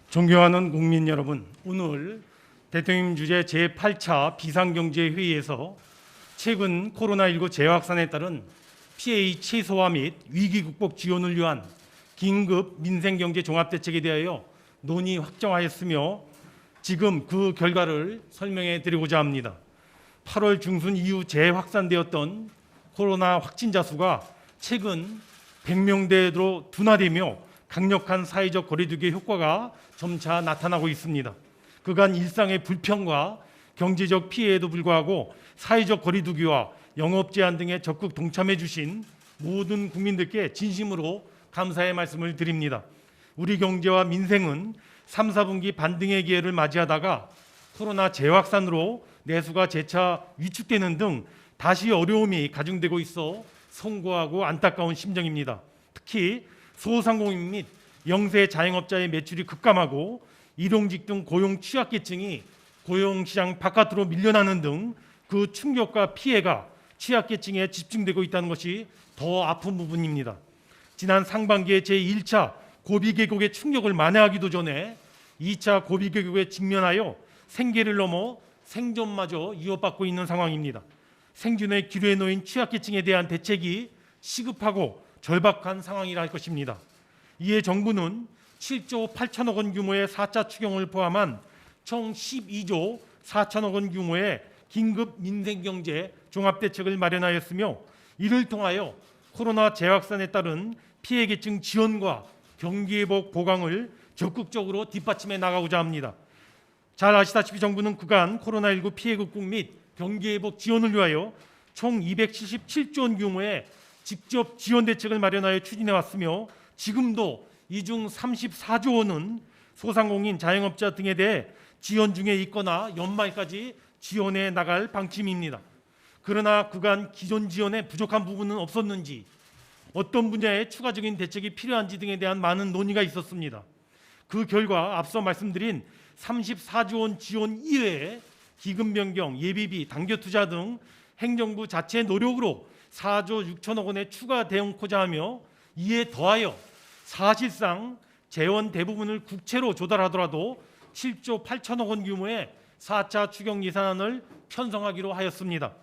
존경하는 국민 여러분, 오늘 대통령 주재 제8차 비상경제회의에서 최근 코로나19 재확산에 따른 피해 최소화 및 위기 극복 지원을 위한 긴급 민생경제 종합대책에 대하여 논의 확정하였으며 지금 그 결과를 설명해 드리고자 합니다. 8월 중순 이후 재확산되었던 코로나 확진자 수가 최근 100명대로 둔화되며 강력한 사회적 거리두기 효과가 점차 나타나고 있습니다. 그간 일상의 불편과 경제적 피해에도 불구하고 사회적 거리두기와 영업 제한 등에 적극 동참해 주신 모든 국민들께 진심으로 감사의 말씀을 드립니다. 우리 경제와 민생은 3, 4분기 반등의 기회를 맞이하다가 코로나 재확산으로 내수가 재차 위축되는 등 다시 어려움이 가중되고 있어 송구하고 안타까운 심정입니다. 특히 소상공인 및 영세 자영업자의 매출이 급감하고 일용직 등 고용 취약계층이 고용시장 바깥으로 밀려나는 등 그 충격과 피해가 취약계층에 집중되고 있다는 것이 더 아픈 부분입니다. 지난 상반기에 제1차 고비개국의 충격을 만회하기도 전에 2차 고비개국에 직면하여 생계를 넘어 생존마저 위협받고 있는 상황입니다. 생존의 기로에 놓인 취약계층에 대한 대책이 시급하고 절박한 상황이라 할 것입니다. 이에 정부는 7조 8천억 원 규모의 4차 추경을 포함한 총 12조 4천억 원 규모의 긴급 민생경제 종합대책을 마련하였으며 이를 통하여 코로나 재확산에 따른 피해계층 지원과 경기회복 보강을 적극적으로 뒷받침해 나가고자 합니다. 잘 아시다시피 정부는 그간 코로나19 피해 극복 및 경기회복 지원을 위하여 총 277조 원 규모의 직접 지원 대책을 마련하여 추진해 왔으며 지금도 이 중 34조 원은 소상공인 자영업자 등에 대해 지원 중에 있거나 연말까지 지원해 나갈 방침입니다. 그러나 그간 기존 지원에 부족한 부분은 없었는지 어떤 분야에 추가적인 대책이 필요한지 등에 대한 많은 논의가 있었습니다. 그 결과 앞서 말씀드린 34조 원 지원 이외에 기금 변경, 예비비, 당겨투자 등 행정부 자체 노력으로 4조 6천억 원의 추가 대응코자 하며 이에 더하여 사실상 재원 대부분을 국채로 조달하더라도 7조 8천억 원 규모의 4차 추경 예산안을 편성하기로 하였습니다.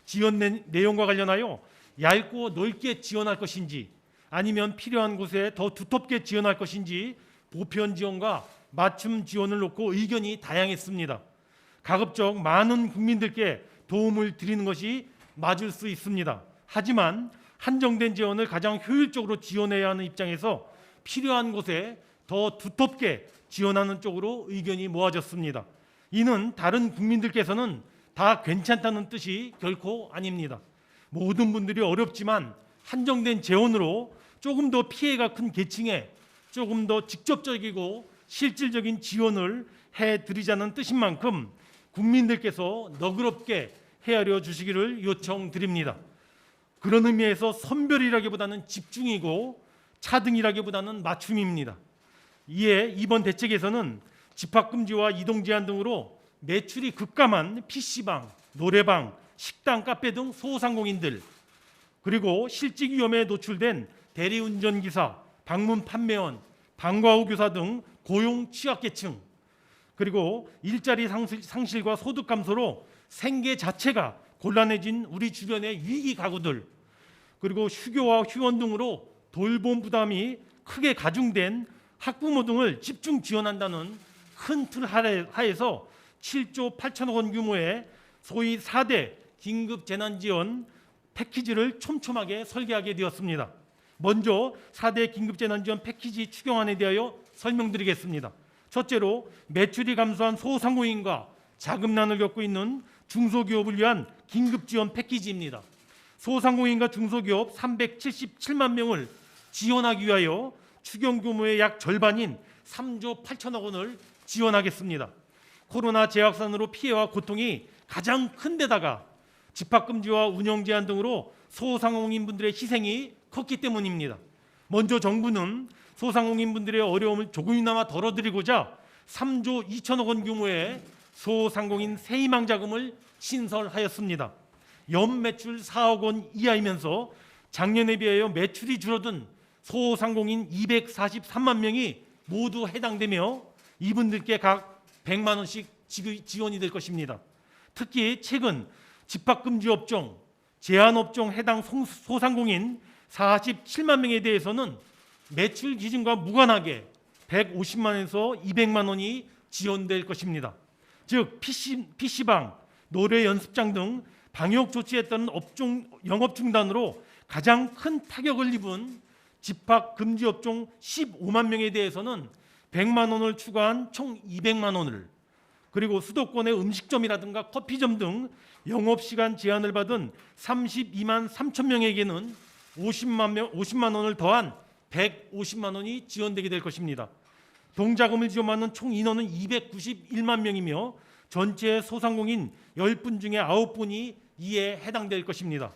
지원 내용과 관련하여 얇고 넓게 지원할 것인지 아니면 필요한 곳에 더 두텁게 지원할 것인지 보편 지원과 맞춤 지원을 놓고 의견이 다양했습니다. 가급적 많은 국민들께 도움을 드리는 것이 맞을 수 있습니다. 하지만 한정된 지원을 가장 효율적으로 지원해야 하는 입장에서 필요한 곳에 더 두텁게 지원하는 쪽으로 의견이 모아졌습니다. 이는 다른 국민들께서는 다 괜찮다는 뜻이 결코 아닙니다. 모든 분들이 어렵지만 한정된 재원으로 조금 더 피해가 큰 계층에 조금 더 직접적이고 실질적인 지원을 해드리자는 뜻인 만큼 국민들께서 너그럽게 헤아려 주시기를 요청드립니다. 그런 의미에서 선별이라기보다는 집중이고 차등이라기보다는 맞춤입니다. 이에 이번 대책에서는 집합금지와 이동제한 등으로 매출이 급감한 PC방, 노래방, 식당, 카페 등 소상공인들 그리고 실직 위험에 노출된 대리운전기사, 방문 판매원, 방과 후 교사 등 고용 취약계층 그리고 일자리 상실과 소득 감소로 생계 자체가 곤란해진 우리 주변의 위기 가구들 그리고 휴교와 휴원 등으로 돌봄 부담이 크게 가중된 학부모 등을 집중 지원한다는 큰 틀 하에서 7조 8천억 원 규모의 소위 4대 긴급 재난지원 패키지를 촘촘하게 설계하게 되었습니다. 먼저 4대 긴급재난지원 패키지 추경안에 대하여 설명드리겠습니다. 첫째로 매출이 감소한 소상공인과 자금난을 겪고 있는 중소기업을 위한 긴급지원 패키지입니다. 소상공인과 중소기업 377만 명을 지원하기 위하여 추경 규모의 약 절반인 3조 8천억 원을 지원하겠습니다. 코로나 재확산으로 피해와 고통이 가장 큰 데다가 집합금지와 운영제한 등으로 소상공인분들의 희생이 컸기 때문입니다. 먼저 정부는 소상공인분들의 어려움을 조금이나마 덜어드리고자 3조 2천억 원 규모의 소상공인 세희망 자금을 신설하였습니다. 연매출 4억 원 이하이면서 작년에 비하여 매출이 줄어든 소상공인 243만 명이 모두 해당되며 이분들께 각 100만 원씩 지원이 될 것입니다. 특히 최근 집합금지 업종, 제한업종 해당 소상공인 47만 명에 대해서는 매출 기준과 무관하게 150만 원에서 200만 원이 지원될 것입니다. 즉 PC방, 노래 연습장 등 방역 조치에 따른 업종 영업 중단으로 가장 큰 타격을 입은 집합 금지 업종 15만 명에 대해서는 100만 원을 추가한 총 200만 원을, 그리고 수도권의 음식점이라든가 커피점 등 영업시간 제한을 받은 32만 3천 명에게는 50만 원을 더한 150만 원이 지원되게 될 것입니다. 동자금을 지원받는 총 인원은 291만 명이며 전체 소상공인 10분 중에 9분이 이에 해당될 것입니다.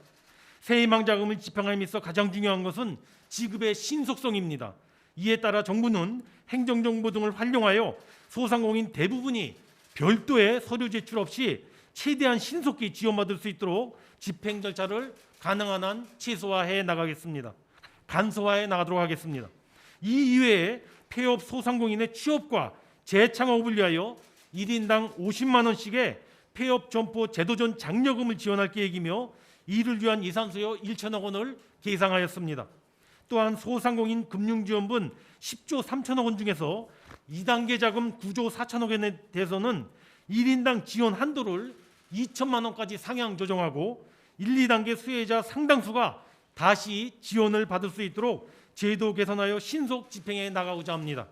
새희망자금을 집행함에 있어 가장 중요한 것은 지급의 신속성입니다. 이에 따라 정부는 행정정보 등을 활용하여 소상공인 대부분이 별도의 서류 제출 없이 최대한 신속히 지원받을 수 있도록 집행 절차를 가능한 한 최소화해 나가겠습니다. 간소화해 나가도록 하겠습니다. 이 이외에 폐업 소상공인의 취업과 재창업을 위하여 1인당 50만 원씩의 폐업 점포 제도전 장려금을 지원할 계획이며 이를 위한 예산 수요 1천억 원을 계상하였습니다. 또한 소상공인 금융지원분 10조 3천억 원 중에서 2단계 자금 9조 4천억 원에 대해서는 1인당 지원 한도를 2천만 원까지 상향 조정하고 1, 2단계 수혜자 상당수가 다시 지원을 받을 수 있도록 제도 개선하여 신속 집행해 나가고자 합니다.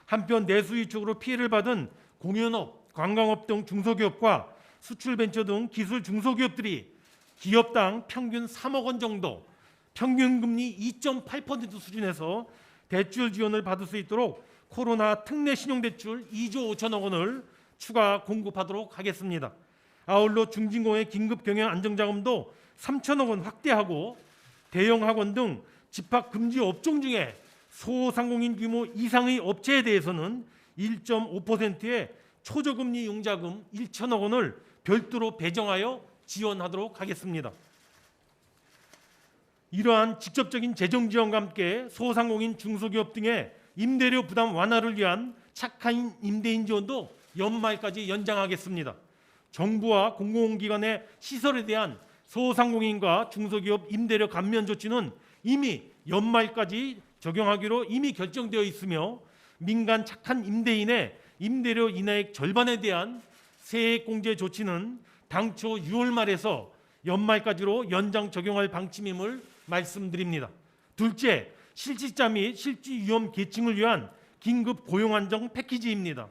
한편 내수 위축으로 피해를 받은 공연업, 관광업 등 중소기업과 수출벤처 등 기술 중소기업들이 기업당 평균 3억 원 정도, 평균 금리 2.8% 수준에서 대출 지원을 받을 수 있도록 코로나 특례 신용대출 2조 5천억 원을 추가 공급하도록 하겠습니다. 아울러 중진공의 긴급 경영 안정자금도 3천억 원 확대하고 대형 학원 등 집합 금지 업종 중에 소상공인 규모 이상의 업체에 대해서는 1.5%의 초저금리 융자금 1천억 원을 별도로 배정하여 지원하도록 하겠습니다. 이러한 직접적인 재정 지원과 함께 소상공인 중소기업 등의 임대료 부담 완화를 위한 착한 임대인 지원도 연말까지 연장하겠습니다. 정부와 공공기관의 시설에 대한 소상공인과 중소기업 임대료 감면 조치는 이미 연말까지 적용하기로 이미 결정되어 있으며 민간 착한 임대인의 임대료 인하액 절반에 대한 세액공제 조치는 당초 6월 말에서 연말까지로 연장 적용할 방침임을 말씀드립니다. 둘째, 실직자 및 실직 위험 계층을 위한 긴급 고용 안정 패키지입니다.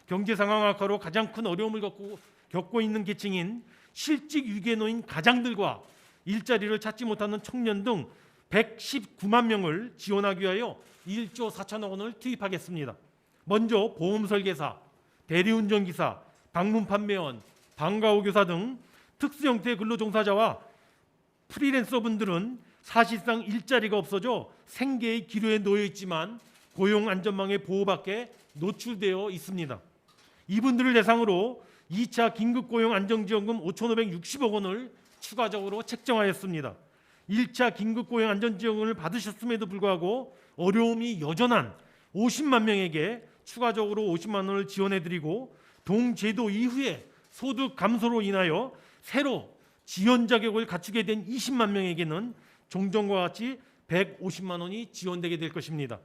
경제 상황 악화로 가장 큰 어려움을 겪고 있는 계층인 실직 위기에 놓인 가장들과 일자리를 찾지 못하는 청년 등 119만 명을 지원하기 위하여 1조 4천억 원을 투입하겠습니다. 먼저 보험 설계사, 대리운전기사, 방문 판매원, 방과후 교사 등 특수 형태의 근로 종사자와 프리랜서분들은 사실상 일자리가 없어져 생계의 기로에 놓여 있지만 고용 안전망의 보호밖에 노출되어 있습니다. 이분들을 대상으로 2차 긴급고용 안정지원금 5,560억 원을 추가적으로 책정하였습니다. 1차 긴급고용 안정지원금을 받으셨음에도 불구하고 어려움이 여전한 50만 명에게 추가적으로 50만 원을 지원해드리고 동제도 이후에 소득 감소로 인하여 새로 지원 자격을 갖추게 된 20만 명에게는 종전과 같이 150만 원이 지원되게 될 것입니다.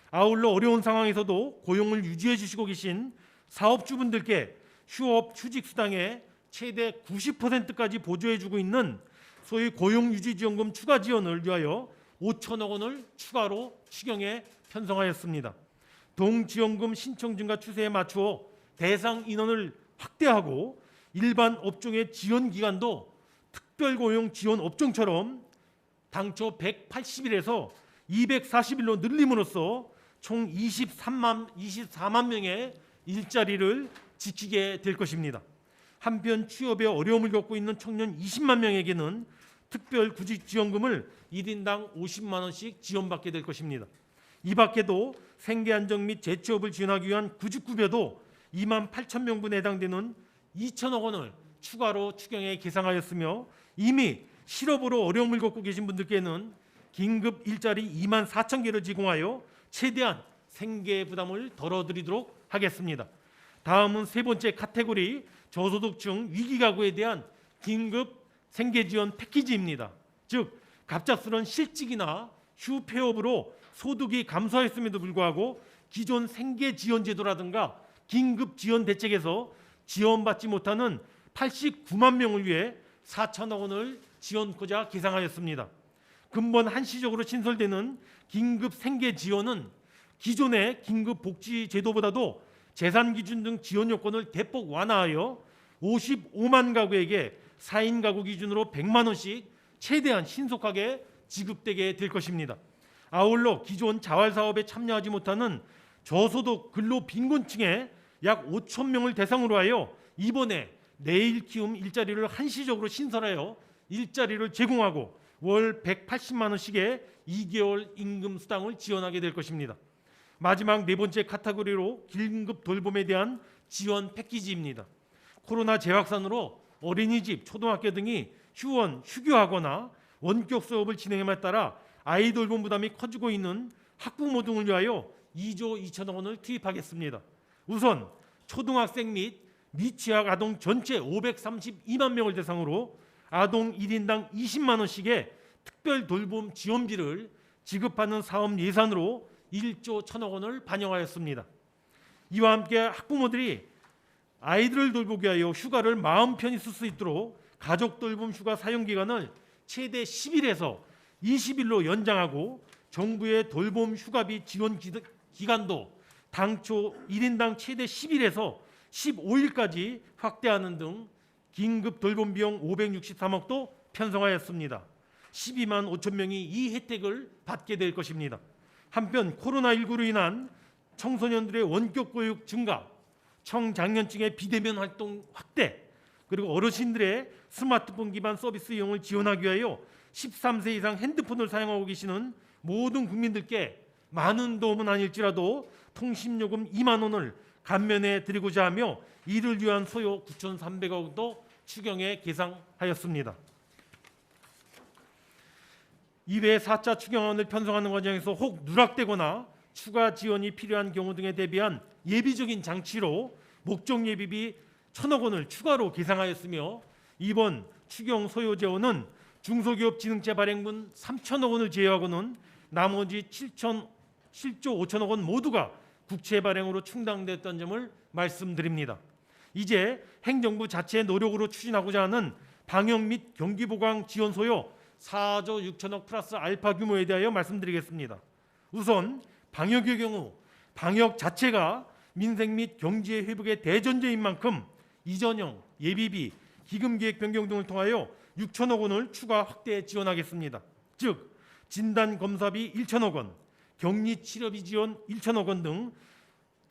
아울러 어려운 상황에서도 고용을 유지해 주시고 계신 사업주분들께 휴업 휴직수당의 최대 90%까지 보조해주고 있는 소위 고용유지지원금 추가 지원을 위하여 5천억 원을 추가로 추경에 편성하였습니다. 동지원금 신청 증가 추세에 맞추어 대상 인원을 확대하고 일반 업종의 지원 기간도 특별고용 지원 업종처럼 당초 180일에서 240일로 늘림으로써 총 24만 명의 일자리를 지키게 될 것입니다. 한편 취업에 어려움을 겪고 있는 청년 20만 명에게는 특별 구직 지원금을 1인당 50만 원씩 지원받게 될 것입니다. 이 밖에도 생계 안정 및 재취업을 지원하기 위한 구직급여도 2만 8천 명분에 해당되는 2천억 원을 추가로 추경에 계상하였으며 이미 실업으로 어려움을 겪고 계신 분들께는 긴급 일자리 2만 4천 개를 제공하여 최대한 생계 부담을 덜어드리도록 하겠습니다. 다음은 세 번째 카테고리 저소득층 위기가구에 대한 긴급 생계지원 패키지입니다. 즉 갑작스런 실직이나 휴폐업으로 소득이 감소했음에도 불구하고 기존 생계지원제도라든가 긴급지원대책에서 지원받지 못하는 89만 명을 위해 4천억 원을 지원코자 계상하였습니다. 근본 한시적으로 신설되는 긴급 생계지원은 기존의 긴급복지제도보다도 재산기준 등 지원 요건을 대폭 완화하여 55만 가구에게 4인 가구 기준으로 100만 원씩 최대한 신속하게 지급되게 될 것입니다. 아울러 기존 자활사업에 참여하지 못하는 저소득 근로빈곤층의 약 5천 명을 대상으로 하여 이번에 내일 키움 일자리를 한시적으로 신설하여 일자리를 제공하고 월 180만 원씩의 2개월 임금 수당을 지원하게 될 것입니다. 마지막 네 번째 카테고리로 긴급 돌봄에 대한 지원 패키지입니다. 코로나 재확산으로 어린이집, 초등학교 등이 휴원, 휴교하거나 원격 수업을 진행함에 따라 아이 돌봄 부담이 커지고 있는 학부모 등을 위하여 2조 2천억 원을 투입하겠습니다. 우선 초등학생 및 미취학 아동 전체 532만 명을 대상으로 아동 1인당 20만 원씩의 특별 돌봄 지원비를 지급하는 사업 예산으로 1조 1천억 원을 반영하였습니다. 이와 함께 학부모들이 아이들을 돌보기 위하여 휴가를 마음 편히 쓸 수 있도록 가족 돌봄 휴가 사용 기간을 최대 10일에서 20일로 연장하고 정부의 돌봄 휴가비 지원 기간도 당초 1인당 최대 10일에서 15일까지 확대하는 등 긴급 돌봄 비용 563억도 편성하였습니다. 12만 5천 명이 이 혜택을 받게 될 것입니다. 한편 코로나19로 인한 청소년들의 원격 교육 증가, 청장년층의 비대면 활동 확대, 그리고 어르신들의 스마트폰 기반 서비스 이용을 지원하기 위하여 13세 이상 핸드폰을 사용하고 계시는 모든 국민들께 많은 도움은 아닐지라도 통신요금 2만 원을 감면해 드리고자 하며 이를 위한 소요 9,300억 원도 추경에 계상하였습니다. 이외에 4차 추경안을 편성하는 과정에서 혹 누락되거나 추가 지원이 필요한 경우 등에 대비한 예비적인 장치로 목적 예비비 1천억 원을 추가로 계상하였으며 이번 추경 소요 재원은 중소기업 진흥제 발행분 3천억 원을 제외하고는 나머지 7조 5천억 원 모두가 국채 발행으로 충당됐다는 점을 말씀드립니다. 이제 행정부 자체의 노력으로 추진하고자 하는 방역 및 경기 보강 지원 소요 4조 6천억 플러스 알파 규모에 대하여 말씀드리겠습니다. 우선 방역의 경우 방역 자체가 민생 및 경제 회복의 대전제인 만큼 이전형 예비비, 기금계획 변경 등을 통하여 6천억 원을 추가 확대 지원하겠습니다. 즉 진단검사비 1천억 원, 격리치료비 지원 1천억 원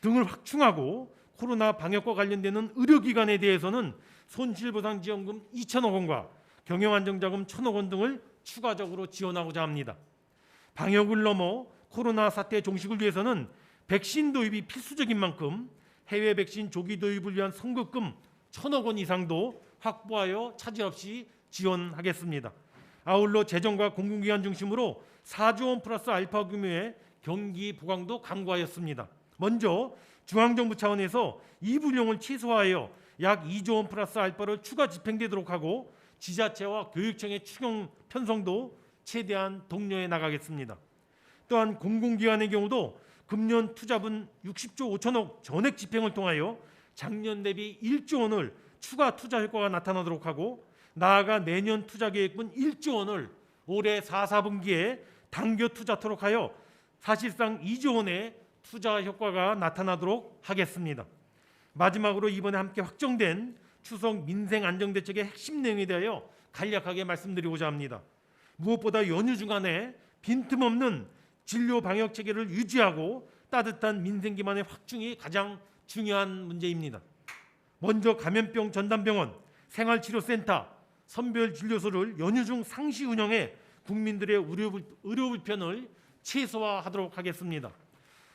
등을 확충하고 코로나 방역과 관련되는 의료기관에 대해서는 손실보상지원금 2천억 원과 경영안정자금 1천억 원 등을 추가적으로 지원하고자 합니다. 방역을 넘어 코로나 사태 종식을 위해서는 백신 도입이 필수적인 만큼 해외 백신 조기 도입을 위한 선급금 1천억 원 이상도 확보하여 차질 없이 지원하겠습니다. 아울러 재정과 공공기관 중심으로 4조 원 플러스 알파 규모의 경기 보강도 강구하였습니다. 먼저 중앙정부 차원에서 이불용을 최소화하여 약 2조 원 플러스 알파를 추가 집행되도록 하고 지자체와 교육청의 추경 편성도 최대한 독려해 나가겠습니다. 또한 공공기관의 경우도 금년 투자분 60조 5천억 전액 집행을 통하여 작년 대비 1조 원을 추가 투자 효과가 나타나도록 하고 나아가 내년 투자 계획분 1조 원을 올해 4, 4분기에 당겨 투자토록 하여 사실상 2조 원의 투자 효과가 나타나도록 하겠습니다. 마지막으로 이번에 함께 확정된 추석 민생 안정대책의 핵심 내용에 대하여 간략하게 말씀드리고자 합니다. 무엇보다 연휴 중간에 빈틈없는 진료 방역 체계를 유지하고 따뜻한 민생 기반의 확충이 가장 중요한 문제입니다. 먼저 감염병 전담병원, 생활치료센터, 선별진료소를 연휴 중 상시 운영해 국민들의 의료 불편을 최소화하도록 하겠습니다.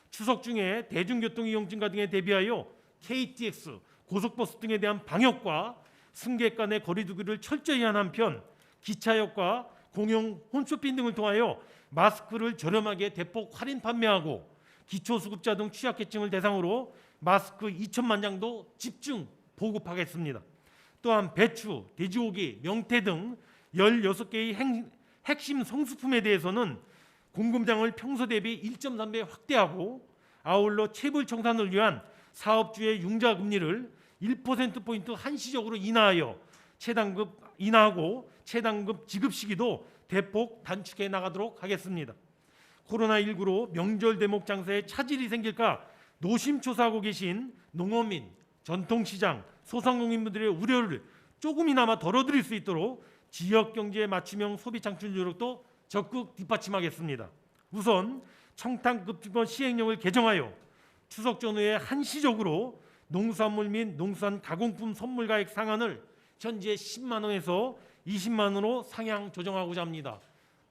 추석 중에 대중교통 이용 증가 등에 대비하여 KTX, 고속버스 등에 대한 방역과 승객 간의 거리 두기를 철저히 한 한편 기차역과 공영 홈쇼핑 등을 통하여 마스크를 저렴하게 대폭 할인 판매하고 기초수급자 등 취약계층을 대상으로 마스크 2천만 장도 집중 보급하겠습니다. 또한 배추, 돼지고기, 명태 등 16개의 핵심 성수품에 대해서는 공급량을 평소 대비 1.3배 확대하고, 아울러 체불 청산을 위한 사업주의 융자 금리를 1%포인트 한시적으로 인하하고 최단급 지급 시기도 대폭 단축해 나가도록 하겠습니다. 코로나19로 명절 대목 장사에 차질이 생길까 노심초사하고 계신 농어민, 전통시장, 소상공인분들의 우려를 조금이나마 덜어드릴 수 있도록 지역경제 맞춤형 소비 창출 노력도 적극 뒷받침하겠습니다. 우선 청탕급식권 시행령을 개정하여 추석 전후에 한시적으로 농수산물 및 농수산 가공품 선물가액 상한을 현재 10만 원에서 20만 원으로 상향 조정하고자 합니다.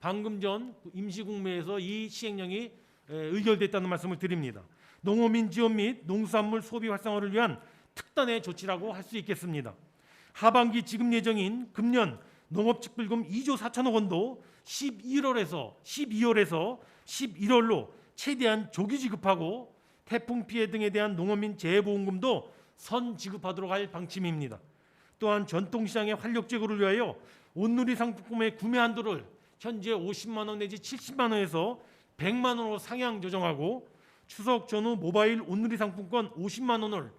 방금 전 임시국무회에서 이 시행령이 의결됐다는 말씀을 드립니다. 농어민 지원 및 농수산물 소비 활성화를 위한 특단의 조치라고 할 수 있겠습니다. 하반기 지급 예정인 금년 농업직불금 2조 4천억 원도 12월에서 11월로 최대한 조기 지급하고, 태풍 피해 등에 대한 농어민 재해보험금도 선 지급하도록 할 방침입니다. 또한 전통시장의 활력 제고를 위하여 온누리 상품의 구매 한도를 현재 50만 원 내지 70만 원에서 100만 원으로 상향 조정하고, 추석 전후 모바일 온누리 상품권 50만 원을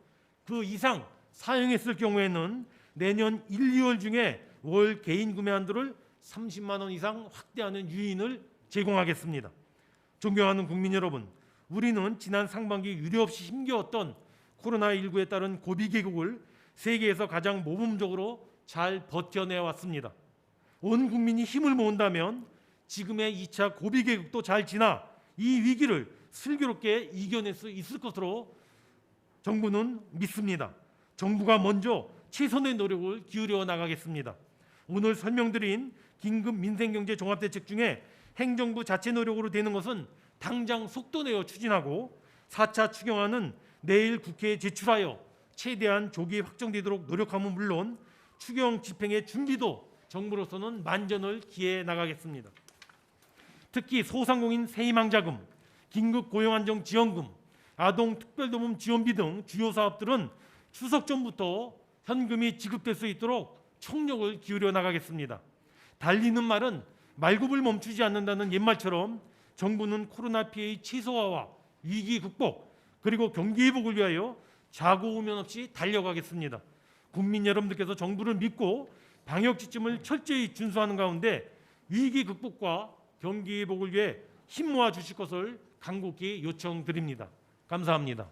그 이상 사용했을 경우에는 내년 1, 2월 중에 월 개인 구매 한도를 30만 원 이상 확대하는 유인을 제공하겠습니다. 존경하는 국민 여러분, 우리는 지난 상반기 유례없이 힘겨웠던 코로나19에 따른 고비 개국을 세계에서 가장 모범적으로 잘 버텨내왔습니다. 온 국민이 힘을 모은다면 지금의 2차 고비 개국도 잘 지나 이 위기를 슬기롭게 이겨낼 수 있을 것으로 정부는 믿습니다. 정부가 먼저 최선의 노력을 기울여 나가겠습니다. 오늘 설명드린 긴급 민생경제 종합대책 중에 행정부 자체 노력으로 되는 것은 당장 속도내어 추진하고, 4차 추경안은 내일 국회에 제출하여 최대한 조기 확정되도록 노력함은 물론 추경 집행의 준비도 정부로서는 만전을 기해 나가겠습니다. 특히 소상공인 세희망자금, 긴급 고용안정지원금, 아동특별도움 지원비 등 주요 사업들은 추석 전부터 현금이 지급될 수 있도록 총력을 기울여 나가겠습니다. 달리는 말은 말굽을 멈추지 않는다는 옛말처럼 정부는 코로나 피해의 최소화와 위기 극복, 그리고 경기 회복을 위하여 좌고우면 없이 달려가겠습니다. 국민 여러분들께서 정부를 믿고 방역 지침을 철저히 준수하는 가운데 위기 극복과 경기 회복을 위해 힘 모아 주실 것을 간곡히 요청드립니다. 감사합니다.